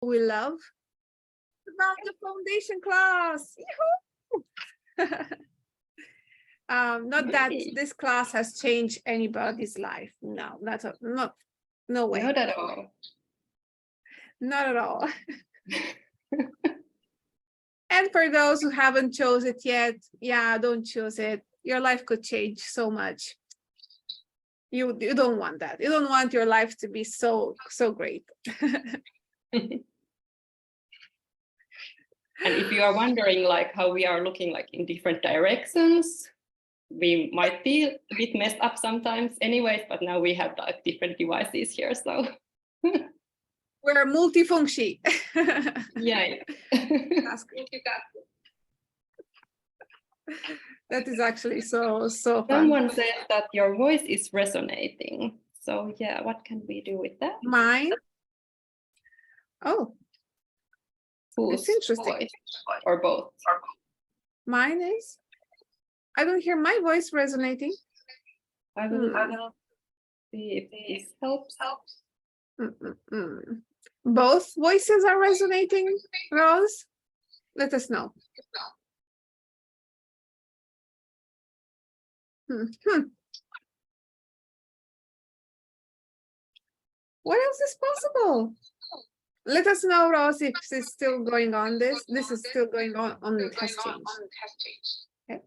we love about the foundation class. Not that this class has changed anybody's life. No, no way. Not at all. Not at all. And for those who haven't chose it yet, yeah, don't choose it. Your life could change so much. You don't want that. You don't want your life to be so great. And if you are wondering like how we are looking like in different directions, we might be a bit messed up sometimes anyways, but now we have like different devices here, so. We're multifunction. Yeah. That is actually so fun. Someone said that your voice is resonating. So yeah, what can we do with that? Mine? Oh. Whose it's interesting. Voice? Or both? Mine is? I don't hear my voice resonating. I will see if this helps. Both voices are resonating, Rose? Let us know. What else is possible? Let us know, Rose, if it's still going on. This is still going on it has changed. Okay.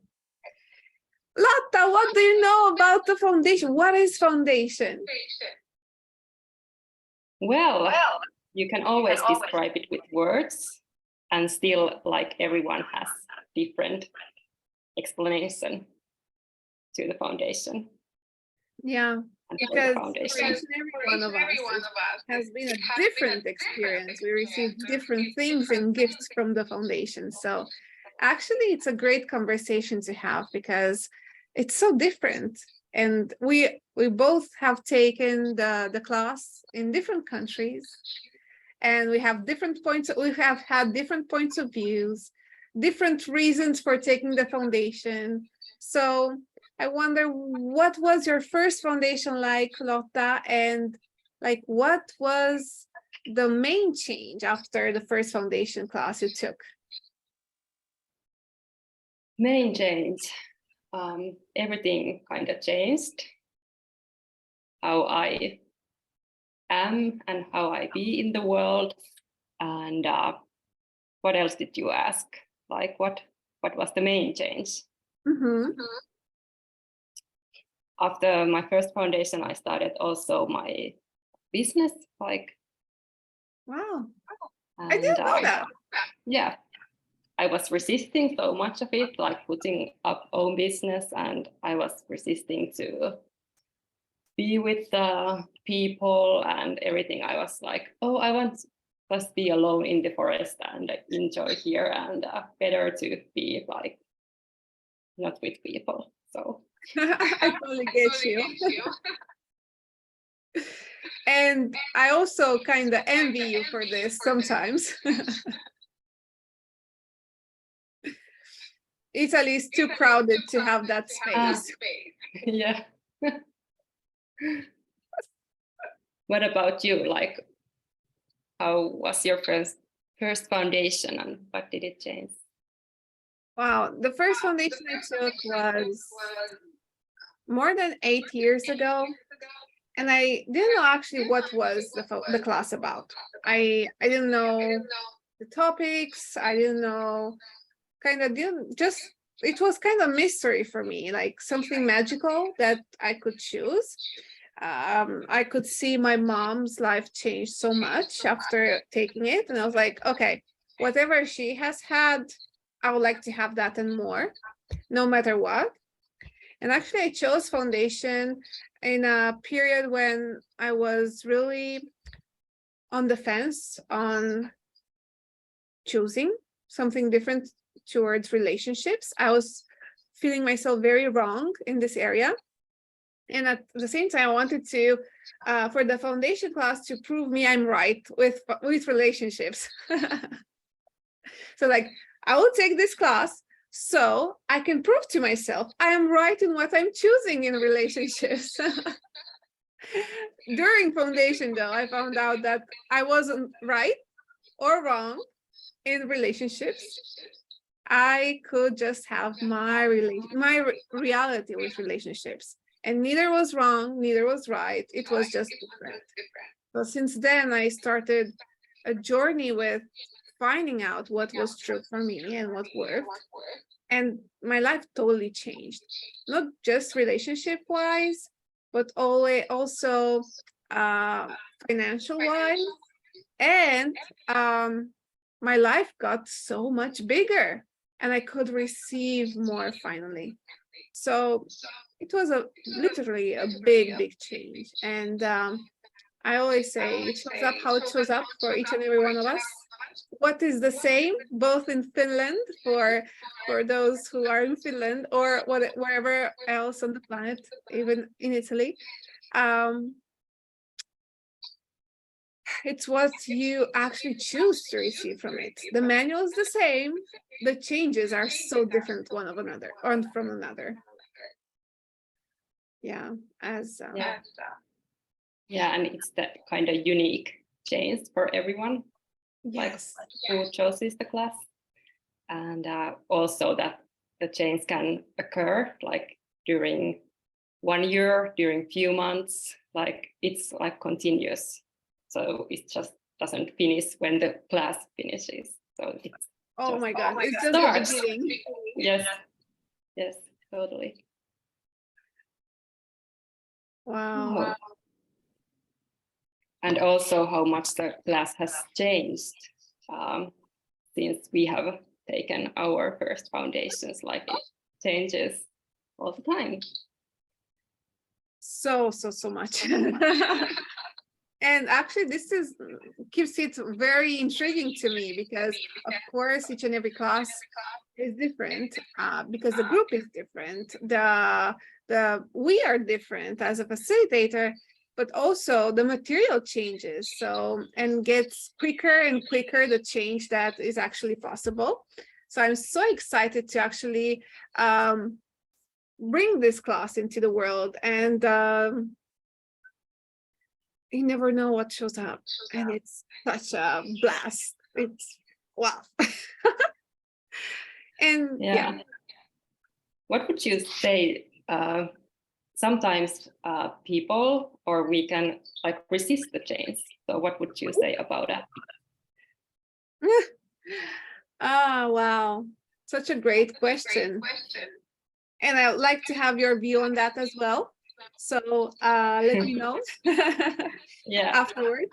Lotta, what do you know about the foundation? What is foundation? Well, you can always describe it with words, and still like everyone has different explanation to the foundation. Yeah, because each and every one of us has been a different experience. We receive different things and gifts from the foundation. So actually, it's a great conversation to have because it's so different. And we both have taken the class in different countries, and we have different points. We have had different points of views, different reasons for taking the foundation. So I wonder, what was your first foundation like, Lotta, and like what was the main change after the first foundation class you took? Main change. Everything kind of changed. How I am and how I be in the world. And what else did you ask? Like what was the main change? After my first foundation, I started also my business. Like, wow, I didn't know that. Yeah. I was resisting so much of it, like putting up own business, and I was resisting to be with the people and everything. I was like, oh, I want to just be alone in the forest and enjoy here, and better to be like not with people. So I totally get you. And I also kind of envy you for this sometimes. Italy is too crowded to have that space. Yeah. What about you? Like, how was your first foundation and what did it change? Wow, the first foundation I took was more than 8 years ago. And I didn't know actually what was the class about. I didn't know the topics. I didn't know, it was kind of mystery for me, like something magical that I could choose. I could see my mom's life change so much after taking it. And I was like, okay, whatever she has had, I would like to have that and more, no matter what. And actually, I chose foundation in a period when I was really on the fence on choosing something different towards relationships. I was feeling myself very wrong in this area. And at the same time, I wanted to, for the foundation class, to prove me I'm right with relationships. So like, I will take this class so I can prove to myself I am right in what I'm choosing in relationships. During foundation, though, I found out that I wasn't right. or wrong in relationships. I could just have my reality with relationships, and neither was wrong, neither was right. It was just different. So since then, I started a journey with finding out what was true for me and what worked. And my life totally changed, not just relationship wise, but always also financial wise. And my life got so much bigger and I could receive more finally. So it was literally a big change. And I always say it shows up how it shows up for each and every one of us. What is the same both in Finland for those who are in Finland or wherever else on the planet, even in Italy. It's what you actually choose to receive from it. The manual is the same. The changes are so different one of another or from another. Yeah, as yeah, and it's that kind of unique change for everyone. yes, like who chooses the class, and also that the change can occur like during 1 year, during few months, like it's like continuous. So it just doesn't finish when the class finishes. So it's oh my god, it's just starts. the beginning. Yes, totally. Wow. Oh. And also how much the class has changed since we have taken our first foundations, like it changes all the time. So much. And actually this keeps it very intriguing to me, because of course each and every class is different, because the group is different, we are different as a facilitator, but also the material changes, so, and gets quicker and quicker the change that is actually possible. So I'm so excited to actually bring this class into the world, and you never know what shows up, and it's such a blast. It's wow. And yeah. What would you say? Sometimes people or we can like resist the change. So what would you say about that? Wow, such a great question. And I would like to have your view on that as well. So let me know afterwards.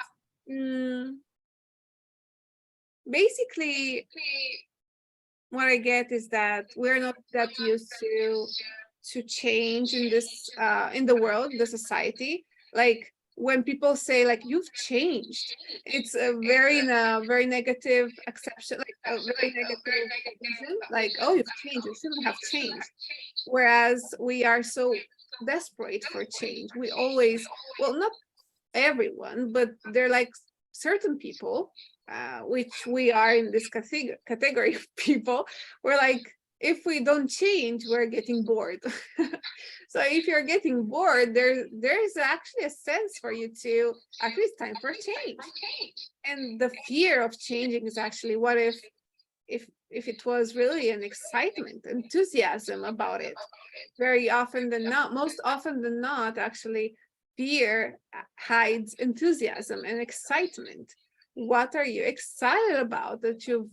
Basically, what I get is that we're not that used to change in this in the world, the society. Like when people say like you've changed, it's a very negative acception, like a very negative vision, like, oh, you've changed, you shouldn't have changed. Whereas we are so desperate for change. We always, well, not everyone, but they're like certain people, which we are in this category of people. We're like, if we don't change, we're getting bored. So if you're getting bored, there's actually a sense for you to, actually it's time for change. And the fear of changing is actually, what if it was really an excitement, enthusiasm about it? Very often than not, most often than not, actually, fear hides enthusiasm and excitement. What are you excited about that you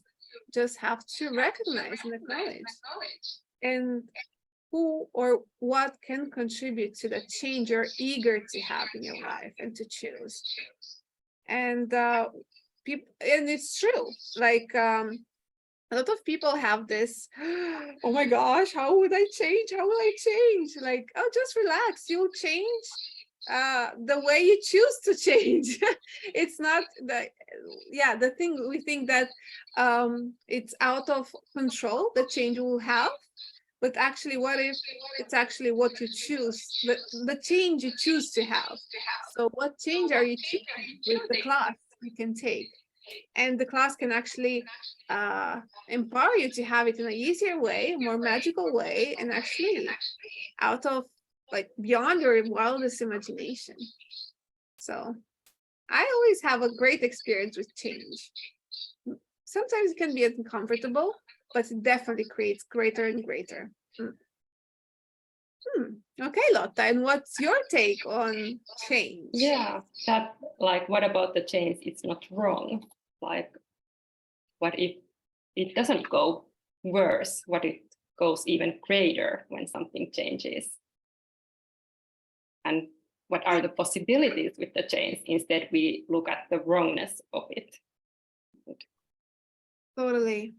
just have to recognize and acknowledge? And who or what can contribute to the change you're eager to have in your life and to choose? And people, and it's true, like a lot of people have this, oh my gosh, how would I change? How will I change? Like, oh, just relax, you'll change the way you choose to change. It's not the thing, we think that it's out of control, the change will have, but actually, what if it's actually what you choose, the change you choose to have? So what change are you choosing with the class you can take? And the class can actually empower you to have it in an easier way, more magical way, and actually out of, like, beyond your wildest imagination. So I always have a great experience with change. sometimes it can be uncomfortable, but it definitely creates greater and greater. Okay, Lotta, and what's your take on change? Yeah, that like, what about the change? It's not wrong. Like, what if it doesn't go worse? What if it goes even greater when something changes? And what are the possibilities with the change? Instead, we look at the wrongness of it. Totally.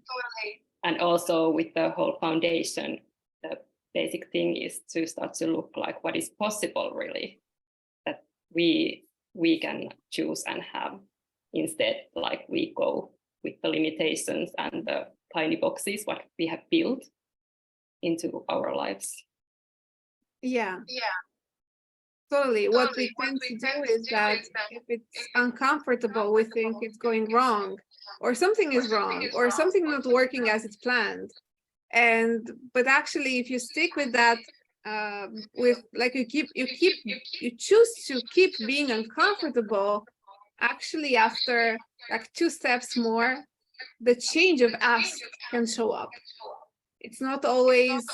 And also with the whole foundation, the basic thing is to start to look like what is possible really, that we can choose and have. Instead, like, we go with the limitations and the tiny boxes what we have built into our lives. Yeah. Totally. What we tend to do is that if it's uncomfortable, we think it's going wrong, or something is wrong, or something not working as it's planned. But actually, if you stick with that, with like you choose to keep being uncomfortable, actually after like 2 steps more, the change of ask can show up. It's not always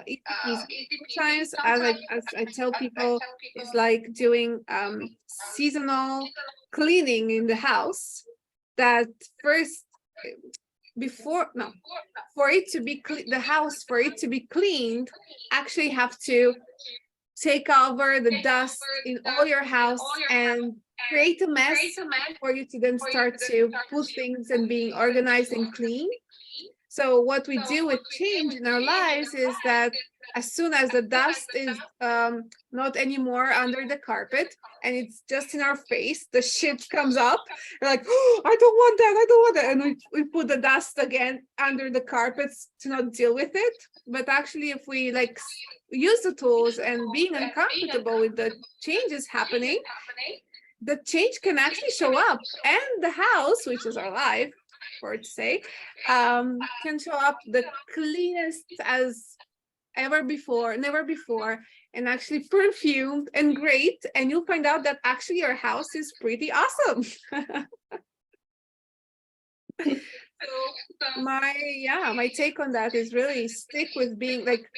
easy. Sometimes, as I tell people, it's like doing seasonal cleaning in the house. That first, for it to be the house, for it to be cleaned, actually have to take over the dust in all your house and create a mess for you to then start to put things and being organized and clean. So what we do with change in our lives is that as soon as the dust is not anymore under the carpet and it's just in our face, the shit comes up. You're like, oh, I don't want that, I don't want that. And we put the dust again under the carpets to not deal with it. But actually, if we like use the tools and being uncomfortable with the changes happening, the change can actually show up, and the house, which is our life, for to say, can show up the cleanest as never before, and actually perfumed and great. And you'll find out that actually your house is pretty awesome. So my take on that is really stick with being like,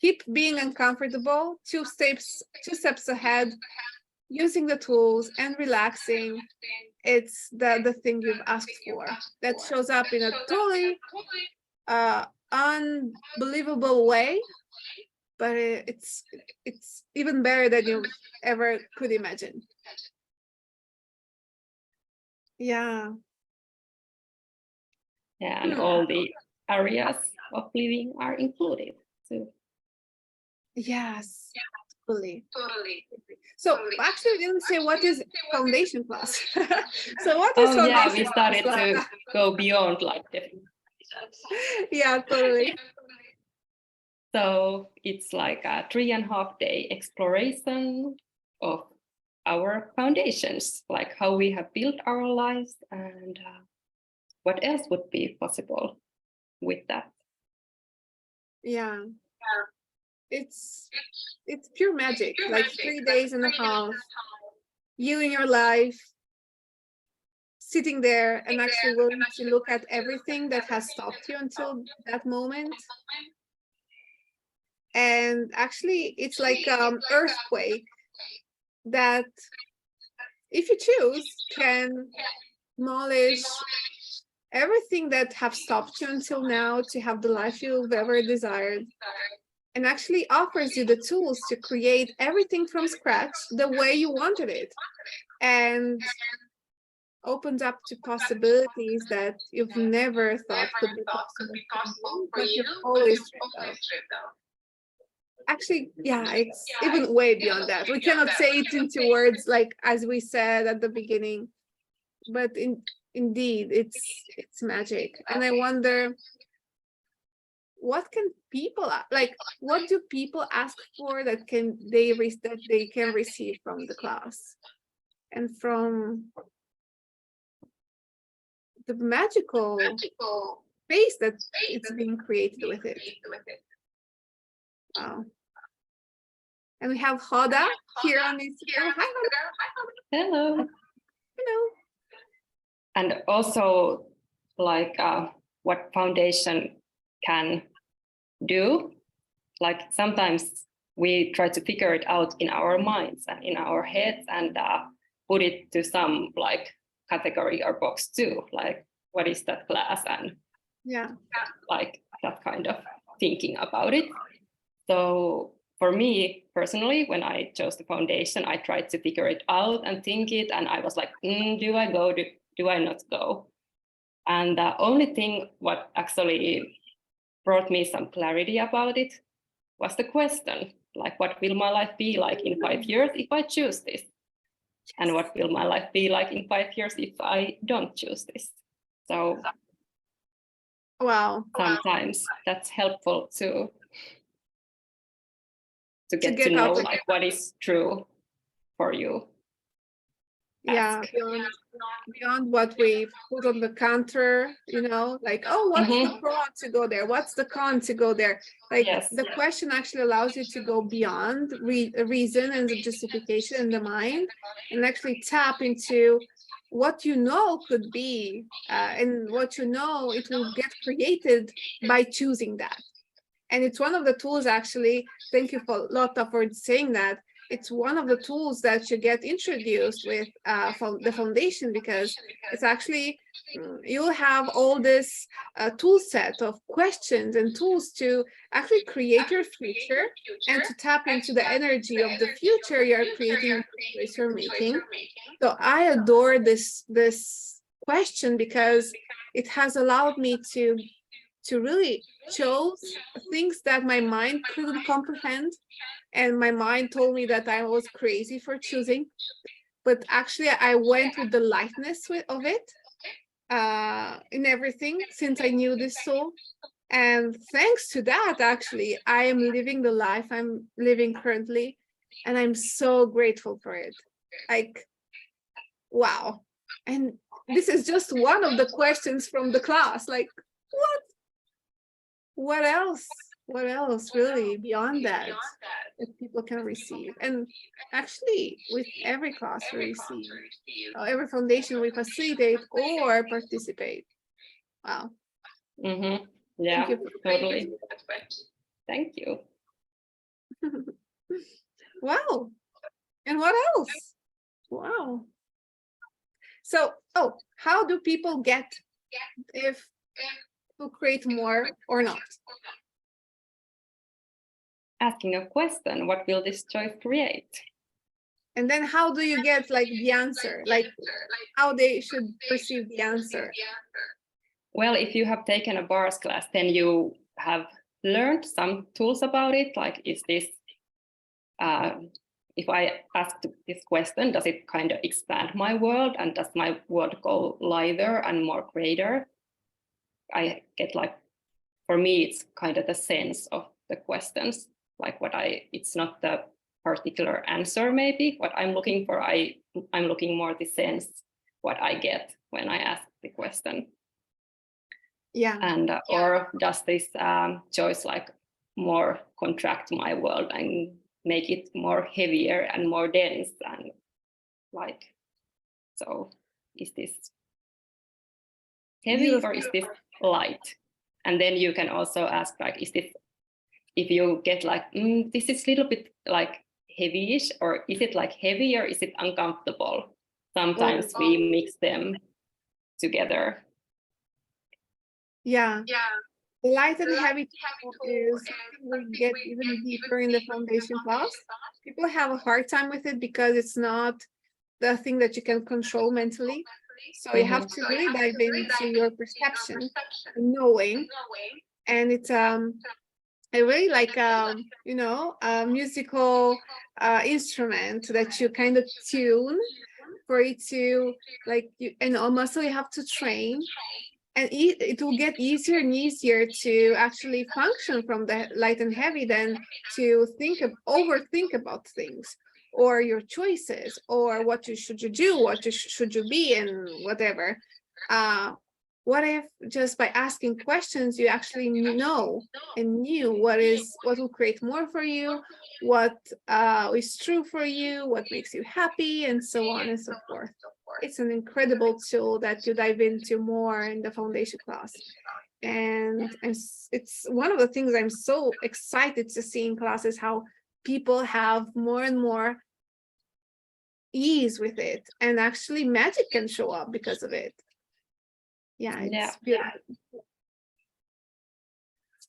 keep being uncomfortable, 2 steps ahead, using the tools and relaxing. It's the thing you've asked for that shows up in a totally unbelievable way, but it's even better than you ever could imagine. Yeah. Yeah, and all the areas of living are included too. Yes. Totally. So actually, we didn't say what is foundation class. So what is foundation? Yeah, we started to go beyond like definitions. Yeah, totally. So it's like a 3.5 day exploration of our foundations, like how we have built our lives and what else would be possible with that. Yeah. It's pure magic, like 3 days and a half, you in your life, sitting there and actually willing to look at everything that has stopped you until that moment. And actually, it's like earthquake that, if you choose, can demolish everything that have stopped you until now to have the life you've ever desired, and actually offers you the tools to create everything from scratch the way you wanted it, and opens up to possibilities that you've never thought could be possible, but you've always dreamed of. Actually, yeah, it's even way beyond that. We cannot say it into words, like as we said at the beginning, but indeed it's magic. And I wonder, what can people like, what do people ask for that they can receive from the class and from the magical space that it's being created with it? Wow. And we have Hoda here on Instagram. Hi, Hoda. Hello. Hello. And also like what foundation can do. Like sometimes we try to figure it out in our minds and in our heads and put it to some like category or box too, like what is that class, and like that kind of thinking about it. So for me personally, when I chose the foundation, I tried to figure it out and think it, and I was like, do I go, do I not go? And the only thing what actually brought me some clarity about it was the question, like what will my life be like in 5 years if I choose this? And what will my life be like in 5 years if I don't choose this? So wow, sometimes that's helpful to get to know like what is true for you. Yeah, beyond what we put on the counter, you know, like, oh, what's the pro to go there? What's the con to go there? Like the question actually allows you to go beyond reason and the justification in the mind, and actually tap into what you know could be, and what you know it will get created by choosing that. And it's one of the tools, actually. Thank you for Lotta for saying that. It's one of the tools that you get introduced with from the foundation, because it's actually, you'll have all this tool set of questions and tools to actually create your future and to tap into the energy of the future you're creating, the choice you're making. So I adore this question, because it has allowed me to really chose things that my mind couldn't comprehend. And my mind told me that I was crazy for choosing. But actually, I went with the lightness of it in everything, since I knew this soul. And thanks to that, actually, I am living the life I'm living currently. And I'm so grateful for it. Like, wow. And this is just one of the questions from the class. Like, what else really beyond that people can receive? And actually with every class we receive, every foundation we facilitate or participate. Wow. Yeah, totally. Thank you. Wow. And what else? Wow. So, how do people get if to create more or not? Asking a question, what will this choice create? And then how do you get like the answer, like how they should perceive the answer? Well, if you have taken a bars class, then you have learned some tools about it. Like, is this, if I ask this question, does it kind of expand my world, and does my world go lighter and more greater? I get like, for me, it's kind of the sense of the questions, like it's not the particular answer maybe what I'm looking for. I'm looking more the sense, what I get when I ask the question. Yeah. And or does this choice like more contract my world and make it more heavier and more dense, and like, so is this heavy or is this light? And then you can also ask, like, is this, if you get like, this is a little bit like heavyish, or is it like heavy, or is it uncomfortable? Sometimes we mix them together. Yeah. Light and heavy is we get even deeper in the foundation class. People have a hard time with it because it's not the thing that you can control mentally. So you have to really dive into your perception, knowing, and it's I really like you know, a musical instrument that you kind of tune for it to like you, and also you have to train, and it will get easier and easier to actually function from the light and heavy than to overthink about things or your choices or what should you do, what should you be, and whatever. What if just by asking questions you actually know and knew what will create more for you, what is true for you, what makes you happy, and so on and so forth. it's an incredible tool that you dive into more in the foundation class. And it's one of the things I'm so excited to see in classes, how people have more and more ease with it, and actually magic can show up because of it. Yeah, it's beautiful.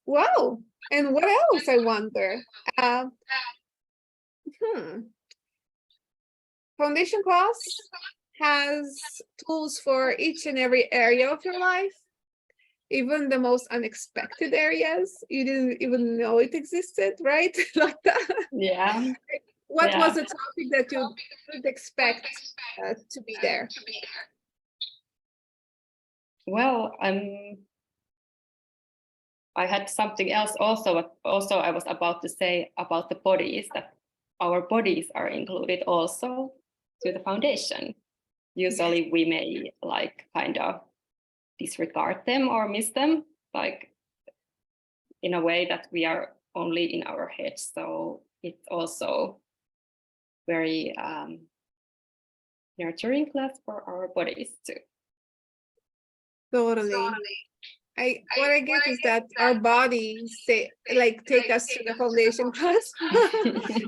Wow. And what else, I wonder? Foundation class has tools for each and every area of your life, even the most unexpected areas you didn't even know it existed, right? Like that. Yeah. What was a topic that you didn't expect to be there? Well, I had something else also. Also, I was about to say about the bodies, that our bodies are included also to the foundation. Usually we may like kind of disregard them or miss them, like in a way that we are only in our heads. So it's also very nurturing class for our bodies too. Totally. What I get is that our bodies say, like, take us to the foundation class.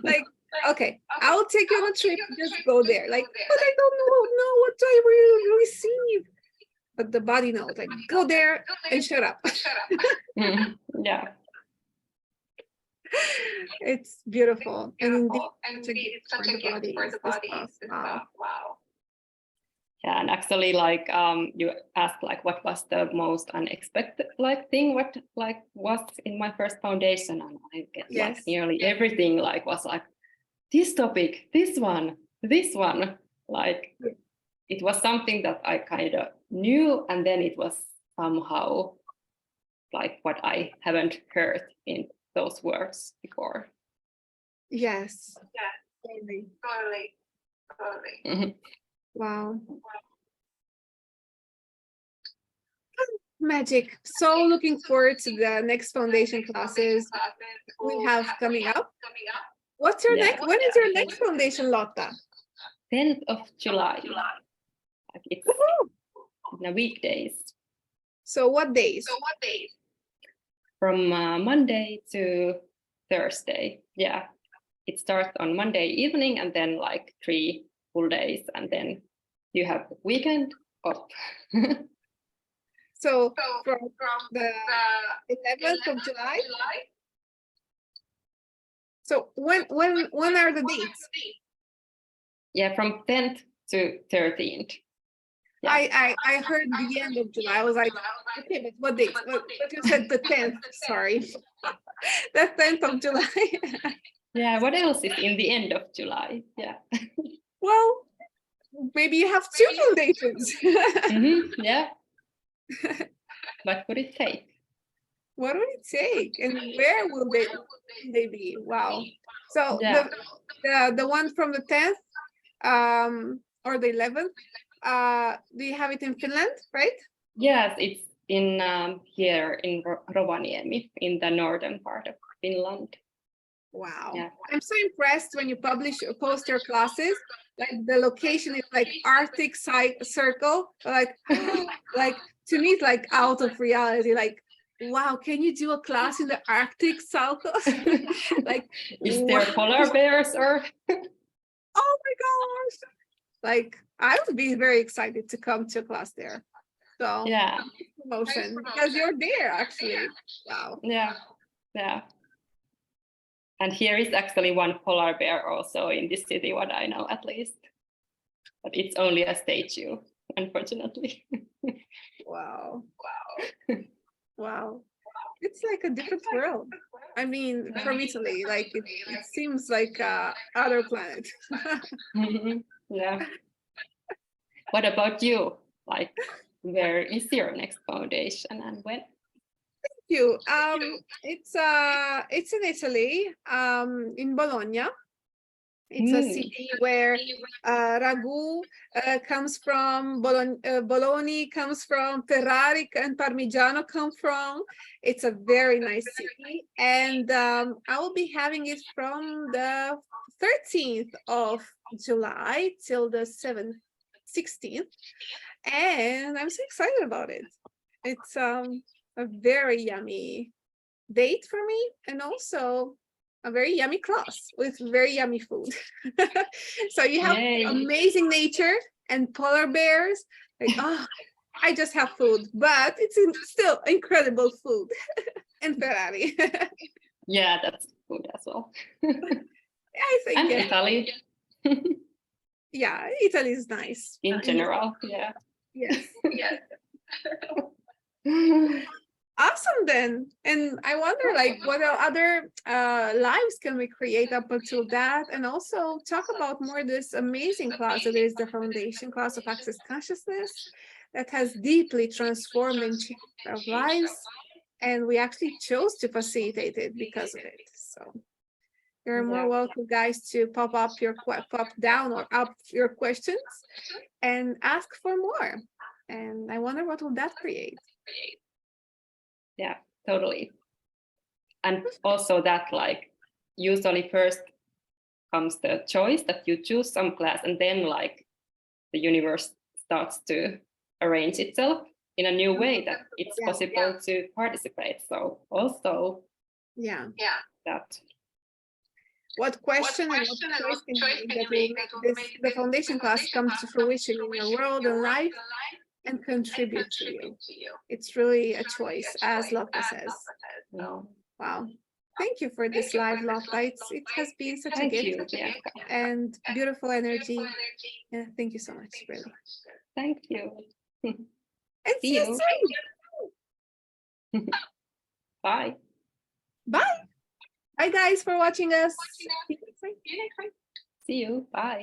Like, okay, I'll take you on a trip, just go there. Like, but I don't know what I will receive. But the body knows, like, go there and shut up. Yeah. It's beautiful. And indeed, it's such a gift for the body. Wow. Yeah, and actually, like you asked, like what was the most unexpected like thing? What like was in my first foundation, and I get like nearly everything. Like was like this topic, this one. Like it was something that I kind of knew, and then it was somehow like what I haven't heard in those words before. Yes. Yeah. Totally. Wow. Magic. So looking forward to the next foundation classes we have coming up. What's your next? When is your next foundation, Lotta? 10th of July. Like it's in a weekdays. So what days? From Monday to Thursday. Yeah. It starts on Monday evening and then like 3 full days, and then you have the weekend off. So from the 11th of July. So when are the dates? Yeah, from 10th to 13th. Yeah. I heard the end of July. I was like, okay, but what date? But you said the 10th. Sorry, the 10th of July. Yeah. What else is in the end of July? Yeah. Well, maybe you have 2 foundations. Yeah. What would it take? What would it take, and where will they be? Wow. So the one from the 10th or the 11th, do you have it in Finland, right? Yes, it's in here in Rovaniemi, in the northern part of Finland. Wow. Yeah. I'm so impressed when you post your classes, like the location is like Arctic Circle, like like to me it's like out of reality. Like, wow, can you do a class in the Arctic Circle? Like, is there polar bears or? Oh my gosh! Like, I would be very excited to come to a class there. So yeah, promotion because you're there actually. Wow. Yeah. And here is actually one polar bear also in this city, what I know at least. But it's only a statue, unfortunately. Wow. It's like a different world. I mean, from Italy, like it seems like other planet. Yeah. What about you? Like, where is your next foundation and when? Thank you. It's in Italy, in Bologna. It's a city where ragu comes from, bologna comes from, Ferrari and Parmigiano come from. It's a very nice city. And I will be having it from the 13th of July till the 16th, and I'm so excited about it. It's a very yummy date for me, and also a very yummy class with very yummy food. So you have Yay. amazing nature and polar bears. Like, oh, I just have food, but it's still incredible food. And Ferrari. Yeah, that's good as well. I think And Italy yeah, Italy is nice. in general. Yeah. Yes. Awesome then. And I wonder like what other lives can we create up until that, and also talk about more this amazing class that is the foundation class of Access Consciousness that has deeply transformed and changed our lives, and we actually chose to facilitate it because of it. So you're more welcome, guys, to pop down or up your questions and ask for more. And I wonder what will that create. Yeah, totally. And also that like usually first comes the choice that you choose some class, and then like the universe starts to arrange itself in a new way that it's possible to participate. So also that. What question and what choice can you make that will make the foundation class come to fruition in your world and life and contribute to you? It's really a choice, as Lotta says. Wow. Thank you for this live, Lotta. It has been such a gift and beautiful energy. Yeah, thank you so much, really. Thank you. And see you soon. Bye. Bye. Bye, guys, for watching us. See you. Bye.